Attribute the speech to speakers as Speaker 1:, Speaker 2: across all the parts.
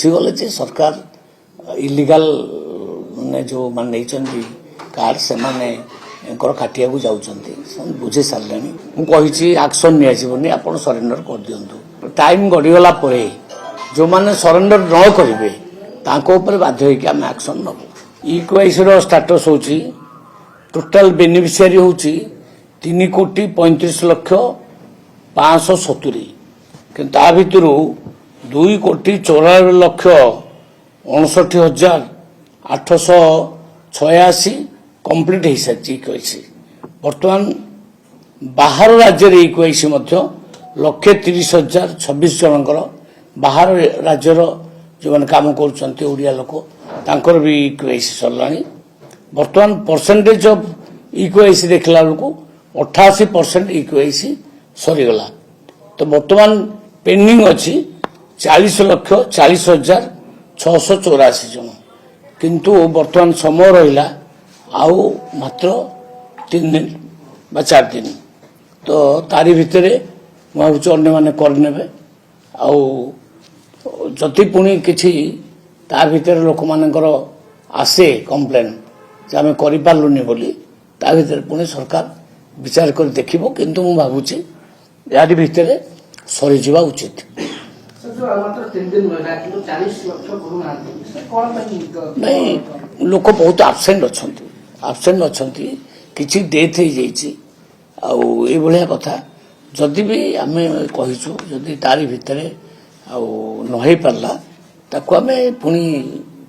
Speaker 1: बुझीगले जे सरकार इलिगाल ने जो मान कार्ड से माने खाटिया को जाऊँगी बुझे सारे मुझे एक्शन निजी आप सरेंडर कर दिंतु टाइम गड़ीगला जो मैंने सरेंडर न करेंगे बाध्य होकर एक्शन नबू इक्वाईसी स्टाटस हूँ टोटाल बेनिफिशियरी हूँ 3,35,05,70 किंतु ता भितर 2,54,59,886 कंप्लीट हो सारी इक्वाईसी बर्तमान बाहर राज्य इक्वाईसी 1,30,026 जनकर बाहर राज्यर जो मैंने काम करिया लोक तांकर भी इक्वाईसी सरला बर्तमान परसेंटेज ऑफ इक्वाईसी देखला बेलू 88% इक्वाईसी सरीगला तो बर्तमान पेंडिंग अच्छी 40,40,684 जन किंतु बर्तमान समय रहा आउ मात्र 3 दिन बा 4 दिन तो तारी भितर मुझे अन्य मैंने करने आदि पुणी किसी ता भीतर लोक मानकर आसे कंप्लेन जे आम करें बोली ता भीतर पुणी सरकार विचार कर देखिबो किंतु मु भाबुची यारी भितर सरीजिबा उचित नहीं लोक बहुत आबसेंट अच्छा किसी डेथ हो जाइए कथा जदि भी आम कहीचु जदि तारी भितर न हो पारला ताको आम पुणी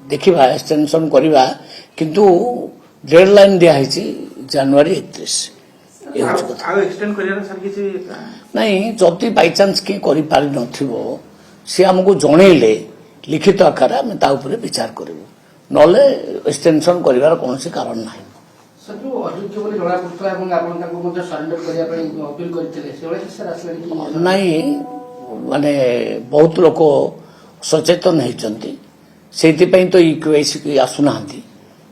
Speaker 1: देखा एक्सटेंशन करवा किंतु डेडलाइन दिखाई जनवरी 31 नहीं जदि बाई चान्स किए कर सी आमको जनइले लिखित आकार आम विचार करूँ ना एक्सटेंशन कर कौन कारण ना नहीं माने बहुत लोक सचेतन होती से तो इक्वाईसी की आसुना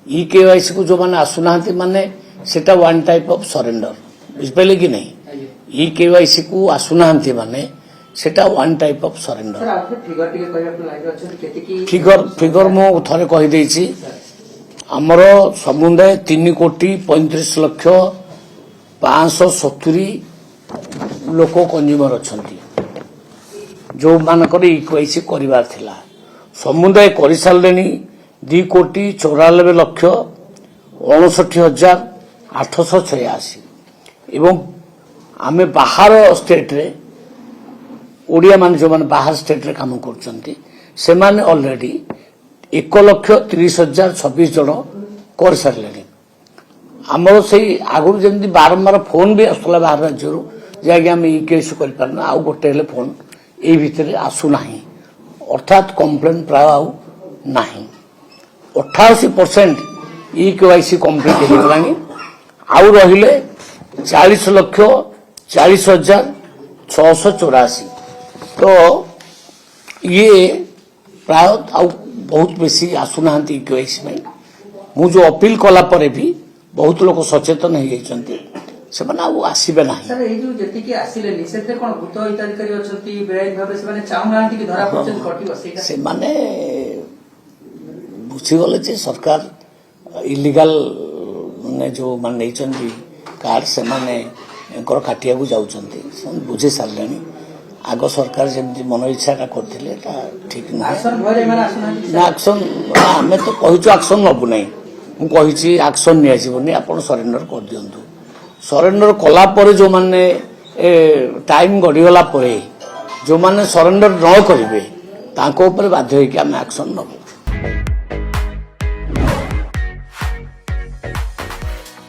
Speaker 1: इक्वाईसी को जो मैंने आसुना माने सेटा वन टाइप ऑफ सरेंडर बुझिपारे कि नहीं इक्वाईसी को आसुना माने सेटा one type of surrender figure मु थरे कहीदे आमर समुदाय 3,35,05,70 लोक कंज्यूमर अच्छा जो मानकर इक्वाईसी करार थिला समुदाय कर सारे 2,94,59,886 एवं आम बाहर स्टेट रे ओडिया मान जो मान बाहर स्टेट रे काम करछंती से माने ऑलरेडी 1,30,026 जन कर सारे आमर से आगुरी जमी बारंबार फोन भी आसला बाहर राज्य जैक आम इक्वाईसी करना आउ गोटे फोन ये भितर आसुना अर्थात कंप्लेन प्राय ना 88% इक्वाईसी कंप्लीट होगा आउ रहिले 40,40,684 तो ये प्राय बहुत बेसी आसुना इक्वाईसी में मु जो अपील कला परे भी बहुत लोग सचेतन हो जाइछन्ती से माने आसबे ना
Speaker 2: सर ए जो जति के आसिले नि से कोन भूत हिताधिकारी अछंती बेराई भाबे से माने चाहुनांती कि धरा पछन कटियो सेटा
Speaker 1: से माने बुझीगले जे सरकार इलिगाल ने जो मान कार्ड से माने खाटिया को जाऊँगी बुझे सारे आग सरकार जमी मन इच्छा करते ठीक ना एक्शन आम तो कहूँ एक्शन नबू ना मुझे एक्शन निजी आप सरेंडर कर दिंतु सरेंडर कला जो माने टाइम गड़ीगला जो माने सरेंडर न करेंगे बाध्य होकर आम एक्शन नबू